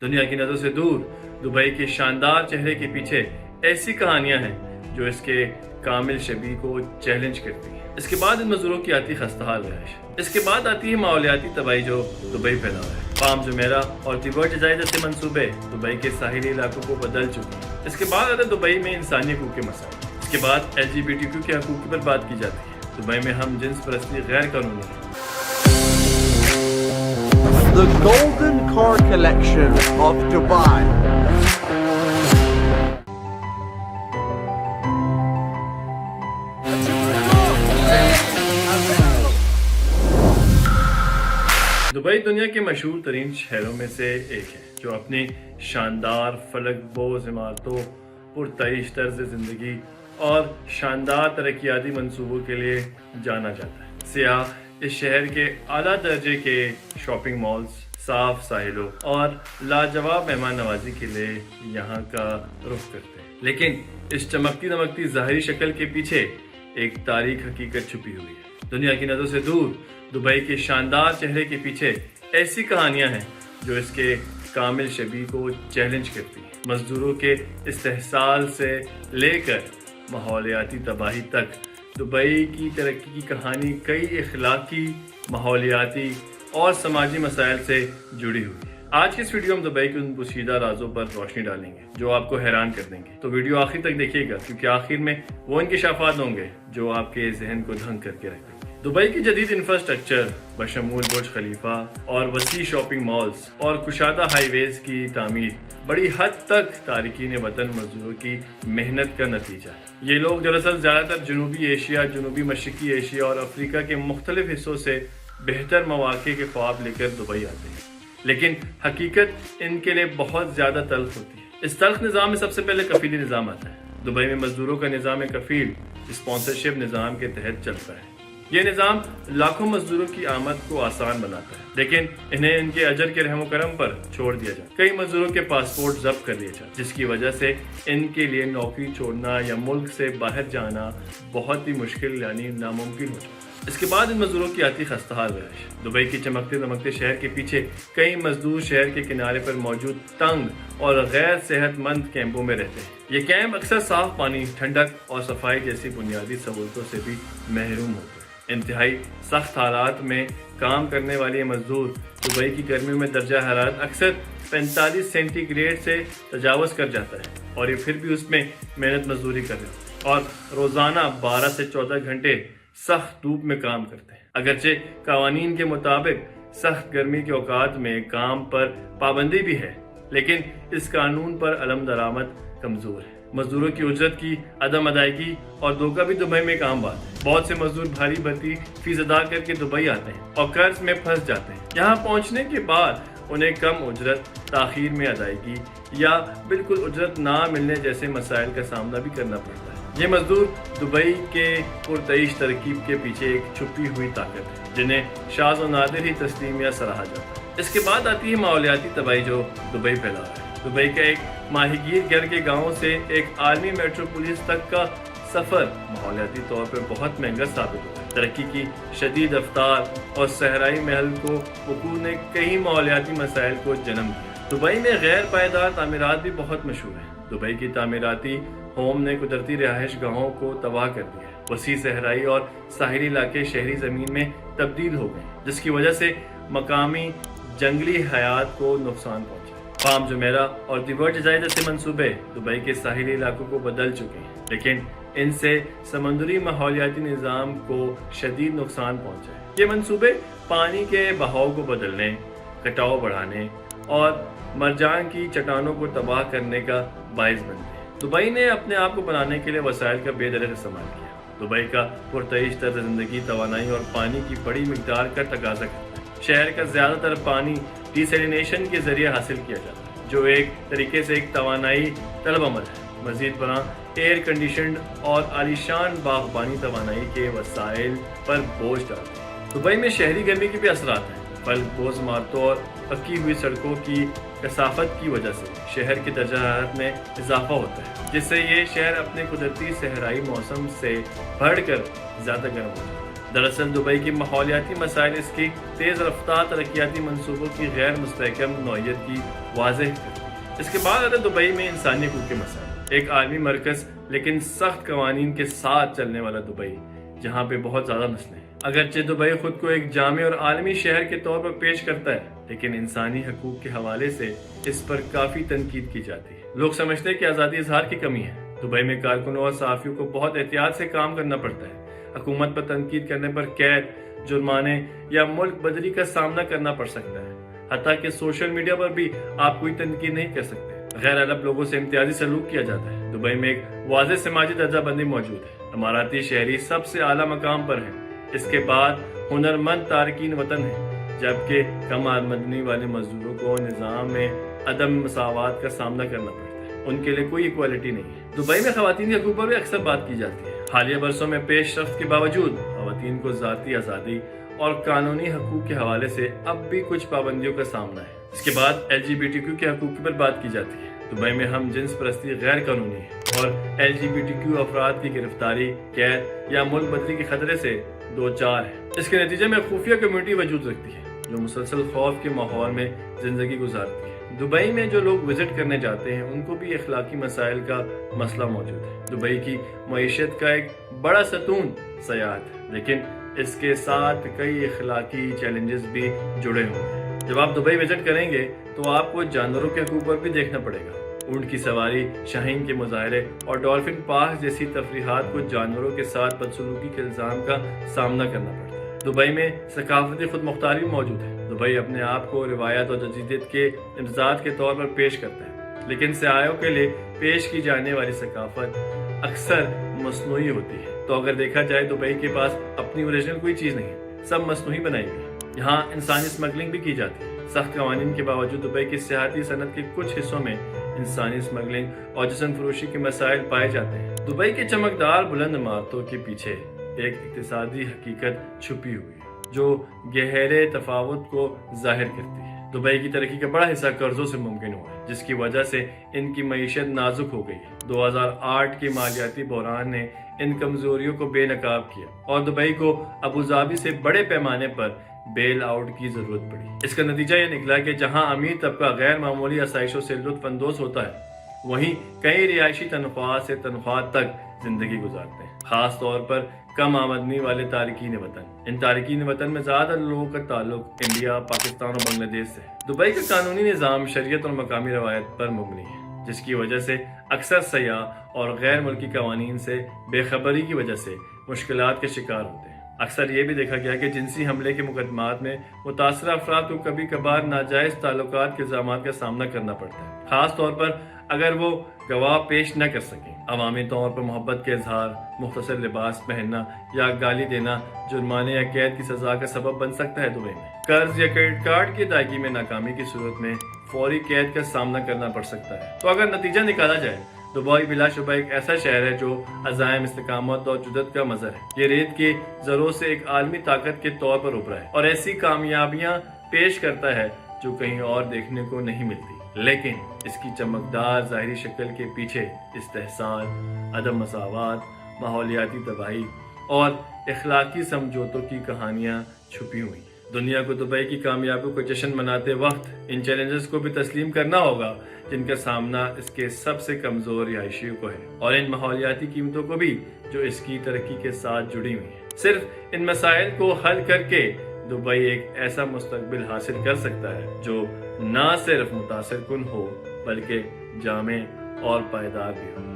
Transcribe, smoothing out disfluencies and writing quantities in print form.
दुनिया की नज़रों से दूर दुबई के शानदार चेहरे के पीछे ऐसी कहानियां हैं जो इसके कामिल शबी को चैलेंज करती हैं। इसके बाद इन मजदूरों की आती खस्ताहाल रहायश, इसके बाद आती है माहौलियाती तबाही जो दुबई फैला है। पाम जुमेरा और तिबर जजायर जैसे मंसूबे दुबई के साहिली इलाकों को बदल चुके हैं। इसके बाद आता दुबई में इंसानी हकूक़ के मसाइल, इसके बाद LGBTQ के हकूक़ पर बात की जाती है। दुबई में हम जिन्स परस्ती गैर कानूनी है। The Golden Car Collection of Dubai. Dubai दुनिया के मशहूर तरीन शहरों में से एक है जो अपनी शानदार फलकबोज इमारतों, पुरतईश तर्ज ज़िंदगी और शानदार तरक्याती मंसूबों के लिए जाना जाता है। सियाह इस शहर के आला दर्जे के शॉपिंग मॉल्स, साफ साहिलों और लाजवाब मेहमान नवाजी के लिए यहाँ का रुख करते हैं। लेकिन इस चमकती दमकती ज़ाहिरी शक्ल के पीछे एक तारीख हकीकत छुपी हुई है। दुनिया की नज़रों से दूर दुबई के शानदार चेहरे के पीछे ऐसी कहानियां हैं जो इसके कामिल शबी को चैलेंज करती हैं। मजदूरों के इस्तेहसाल से लेकर माहौलियाती तबाही तक दुबई की तरक्की की कहानी कई इखलाकी, माहौलियाती और समाजी मसाइल से जुड़ी हुई है। आज की इस वीडियो में दुबई के उन पोशीदा राजों पर रोशनी डालेंगे जो आपको हैरान कर देंगे। तो वीडियो आखिर तक देखिएगा क्योंकि आखिर में वो इंकशाफात होंगे जो आपके जहन को दंग करके रखेंगे। दुबई की जदीद इंफ्रास्ट्रक्चर बशमूल बुर्ज खलीफा और वसी शॉपिंग मॉल्स और कुशादा हाईवेज की तामीर बड़ी हद तक तारिकीन वतन मजदूरों की मेहनत का नतीजा है। ये लोग दरअसल ज़्यादातर जनूबी एशिया, जनूबी मशरकी एशिया और अफ्रीका के मुख्तलिफ हिस्सों से बेहतर मौके के ख्वाब लेकर दुबई आते हैं, लेकिन हकीकत इनके लिए बहुत ज़्यादा तल्ख होती है। इस तल्ख निज़ाम में सबसे पहले कफीली निज़ाम आता है। दुबई में मजदूरों का निज़ाम कफील स्पॉन्सरशिप निज़ाम के तहत चलता है। ये निज़ाम लाखों मजदूरों की आमद को आसान बनाता है, लेकिन इन्हें इनके अजर के रहमो करम पर छोड़ दिया जाए। कई मजदूरों के पासपोर्ट जब्त कर लिए जाते, जिसकी वजह से इनके लिए नौकरी छोड़ना या मुल्क से बाहर जाना बहुत ही मुश्किल यानी नामुमकिन हो जाता है। इसके बाद इन मजदूरों की आती खस्ताहाल रहायश। दुबई की चमकते दमकते शहर के पीछे कई मजदूर शहर के किनारे पर मौजूद तंग और गैर सेहतमंद कैंपों में रहते हैं। ये कैंप अक्सर साफ पानी, ठंडक और सफाई जैसी बुनियादी सहूलतों से भी महरूम होते हैं। इंतहाई सख्त हालात में काम करने वाले मजदूर दुबई की गर्मियों में दर्जा हरारत अक्सर 45 सेंटीग्रेड से तजावज़ कर जाता है और ये फिर भी उसमें मेहनत मजदूरी कर रहे हैं और रोज़ाना 12 से 14 घंटे सख्त धूप में काम करते हैं। अगरचे कवानीन के मुताबिक सख्त गर्मी के औकात में काम पर पाबंदी भी है, लेकिन इस कानून पर अलम दरामद कमज़ोर है। मजदूरों की उजरत की अदम अदायगी और धोखा भी दुबई में एक आम बात है। बहुत से मजदूर भारी भरती फीस अदा करके दुबई आते हैं और कर्ज में फंस जाते हैं। यहाँ पहुँचने के बाद उन्हें कम उजरत, ताखीर में अदायगी या बिल्कुल उजरत ना मिलने जैसे मसाइल का सामना भी करना पड़ता है। ये मजदूर दुबई के पुरतईश तरकीब के पीछे एक छुपी हुई ताकत है जिन्हें शाज़ व नादिर ही तस्लीम या सराहा जाता है। इसके बाद आती है माहौलियाती तबाही जो दुबई फैला है। दुबई का एक माहीगीर घर के गाँव से एक आर्मी मेट्रोपोलिस तक का सफ़र माहौलियाती तौर पर बहुत महंगा साबित होता है। तरक्की की शदीद रफ्तार और सहराई महल को वकूअ ने कई माहौलियाती मसाइल को जन्म दिया। दुबई में गैर पायदार तामीरात भी बहुत मशहूर हैं। दुबई की तामीराती होम ने कुदरती रिहाइश गाहों को तबाह कर दिया है। वसी सहराई और साहिली इलाके शहरी ज़मीन में तब्दील हो गए, जिसकी वजह से मकामी जंगली हयात को नुकसान पहुँचा। पाम जुमेरा और तिबर जजायर जैसे मंसूबे दुबई के साहिली इलाकों को बदल चुके हैं, लेकिन इनसे समंदरी माहौलियाती निज़ाम को शदीद नुकसान पहुँचा है। ये मंसूबे पानी के बहाव को बदलने, कटाव बढ़ाने और मरजान की चट्टानों को तबाह करने का बाइस बनते हैं। दुबई ने अपने आप को बनाने के लिए वसाइल का बेदरज इस्तेमाल किया। दुबई का पुरतईश तर्ज ज़िंदगी तवानाई और पानी की बड़ी मिकदार का तकाजा करता है। शहर का ज़्यादातर पानी डिसैलिनेशन के जरिए हासिल किया जाता है, जो एक तरीके से एक तवानाई तलब अमल है। मज़ीद बरआं एयर कंडीशनड और आलीशान बागबानी तवानाई के वसाइल पर बोझ डालते हैं। दुबई में शहरी गर्मी के भी असरात हैं। फलकबोज इमारतों और पक्की हुई सड़कों की कसाफत की वजह से शहर की दर्जा हरारत में इजाफा होता है, जिससे ये शहर अपने कुदरती सहराई मौसम से बढ़कर ज़्यादा गर्म होता है। دراصل دبئی کی ماحولیاتی مسائل اس کی تیز رفتار ترقیاتی منصوبوں کی غیر مستحکم نوعیت کی واضح ہے۔ اس کے بعد آتا ہے دبئی میں انسانی حقوق کے مسائل، ایک عالمی مرکز لیکن سخت قوانین کے ساتھ چلنے والا دبئی، جہاں پہ بہت زیادہ مسئلے ہیں۔ اگرچہ دبئی خود کو ایک جامع اور عالمی شہر کے طور پر پیش کرتا ہے، لیکن انسانی حقوق کے حوالے سے اس پر کافی تنقید کی جاتی ہے۔ لوگ سمجھتے ہیں کہ آزادی اظہار کی کمی ہے۔ دبئی میں کارکنوں اور صحافیوں کو بہت احتیاط سے کام کرنا پڑتا ہے۔ حکومت پر تنقید کرنے پر قید، جرمانے یا ملک بدری کا سامنا کرنا پڑ سکتا ہے۔ حتیٰ کہ سوشل میڈیا پر بھی آپ کوئی تنقید نہیں کر سکتے۔ غیر عرب لوگوں سے امتیازی سلوک کیا جاتا ہے۔ دبئی میں ایک واضح سماجی درجہ بندی موجود ہے۔ اماراتی شہری سب سے اعلیٰ مقام پر ہیں، اس کے بعد ہنرمند تارکین وطن ہیں، جبکہ کم آمدنی والے مزدوروں کو نظام میں عدم مساوات کا سامنا کرنا پڑتا ہے۔ ان کے لیے کوئی ایکوالٹی نہیں ہے۔ دبئی میں خواتین کے حقوق پر بھی اکثر بات کی جاتی ہے۔ حالیہ برسوں میں پیش رفت کے باوجود خواتین کو ذاتی آزادی اور قانونی حقوق کے حوالے سے اب بھی کچھ پابندیوں کا سامنا ہے۔ اس کے بعد LGBTQ کے حقوق پر بات کی جاتی ہے۔ دبئی میں ہم جنس پرستی غیر قانونی ہے اور LGBTQ افراد کی گرفتاری، قید یا ملک بدری کے خطرے سے دوچار ہے۔ اس کے نتیجے میں خفیہ کمیونٹی وجود رکھتی ہے جو مسلسل خوف کے ماحول میں زندگی گزارتی ہے۔ دبئی میں جو لوگ وزٹ کرنے جاتے ہیں ان کو بھی اخلاقی مسائل کا مسئلہ موجود ہے۔ دبئی کی معیشت کا ایک بڑا ستون سیاحت ہے، لیکن اس کے ساتھ کئی اخلاقی چیلنجز بھی جڑے ہوئے ہیں۔ جب آپ دبئی وزٹ کریں گے تو آپ کو جانوروں کے حقوق پر بھی دیکھنا پڑے گا۔ اونٹ کی سواری، شاہین کے مظاہرے اور ڈولفن پارک جیسی تفریحات کو جانوروں کے ساتھ بدسلوکی کے الزام کا سامنا کرنا پڑتا ہے۔ دبئی میں ثقافتی خود مختاری موجود ہے۔ دبئی اپنے آپ کو روایت اور جدیدیت کے امتزاج کے طور پر پیش کرتا ہے، لیکن سیاحوں کے لیے پیش کی جانے والی ثقافت اکثر مصنوعی ہوتی ہے۔ تو اگر دیکھا جائے دبئی کے پاس اپنی اوریجنل کوئی چیز نہیں ہے، سب مصنوعی بنائی ہوئی ہے۔ یہاں انسانی اسمگلنگ بھی کی جاتی ہے۔ سخت قوانین کے باوجود دبئی کی سیاحتی صنعت کے کچھ حصوں میں انسانی اسمگلنگ اور جسم فروشی کے مسائل پائے جاتے ہیں۔ دبئی کے چمکدار بلند عمارتوں کے پیچھے ایک اقتصادی حقیقت چھپی ہوئی ہے جو گہرے تفاوت کو ظاہر کرتی ہے۔ دبئی کی ترقی کا بڑا حصہ قرضوں سے ممکن ہوا ہے، جس کی وجہ سے ان کی معیشت نازک ہو گئی ہے۔ 2008 کے مالیاتی بحران نے ان کمزوریوں کو بے نقاب کیا اور دبئی کو ابوظہبی سے بڑے پیمانے پر بیل آؤٹ کی ضرورت پڑی۔ اس کا نتیجہ یہ نکلا کہ جہاں امیر طبقہ غیر معمولی آسائشوں سے لطف اندوز ہوتا ہے، وہیں کئی رہائشی تنخواہ سے تنخواہ تک زندگی گزارتے ہیں، خاص طور پر کم آمدنی والے تارکین وطن۔ ان تارکین وطن میں زیادہ لوگوں کا تعلق انڈیا، پاکستان اور بنگلہ دیش سے ہے۔ دبئی کا قانونی نظام شریعت اور مقامی روایت پر مبنی ہے، جس کی وجہ سے اکثر سیاح اور غیر ملکی قوانین سے بے خبری کی وجہ سے مشکلات کے شکار ہوتے ہیں۔ اکثر یہ بھی دیکھا گیا کہ جنسی حملے کے مقدمات میں متاثرہ افراد کو کبھی کبھار ناجائز تعلقات کے الزامات کا سامنا کرنا پڑتا ہے، خاص طور پر اگر وہ گواہ پیش نہ کر سکیں۔ عوامی طور پر محبت کے اظہار، مختصر لباس پہننا یا گالی دینا جرمانے یا قید کی سزا کا سبب بن سکتا ہے۔ دبئی میں قرض یا کریڈٹ کارڈ کی ادائیگی میں ناکامی کی صورت میں فوری قید کا سامنا کرنا پڑ سکتا ہے۔ تو اگر نتیجہ نکالا جائے، دبئی بلا شبہ ایک ایسا شہر ہے جو عزائم، استقامت اور جدت کا مظہر ہے۔ یہ ریت کے ذروں سے ایک عالمی طاقت کے طور پر ابھرا ہے اور ایسی کامیابیاں پیش کرتا ہے جو کہیں اور دیکھنے کو نہیں ملتی، لیکن اس کی چمکدار ظاہری شکل کے پیچھے استحصال، عدم مساوات، ماحولیاتی تباہی اور اخلاقی سمجھوتوں کی کہانیاں چھپی ہوئی ہیں۔ دنیا کو دبئی کی کامیابیوں کو جشن مناتے وقت ان چیلنجز کو بھی تسلیم کرنا ہوگا جن کا سامنا اس کے سب سے کمزور رہائشیوں کو ہے، اور ان ماحولیاتی قیمتوں کو بھی جو اس کی ترقی کے ساتھ جڑی ہوئی ہیں۔ صرف ان مسائل کو حل کر کے دبئی ایک ایسا مستقبل حاصل کر سکتا ہے جو نہ صرف متاثر کن ہو بلکہ جامع اور پائیدار بھی ہو۔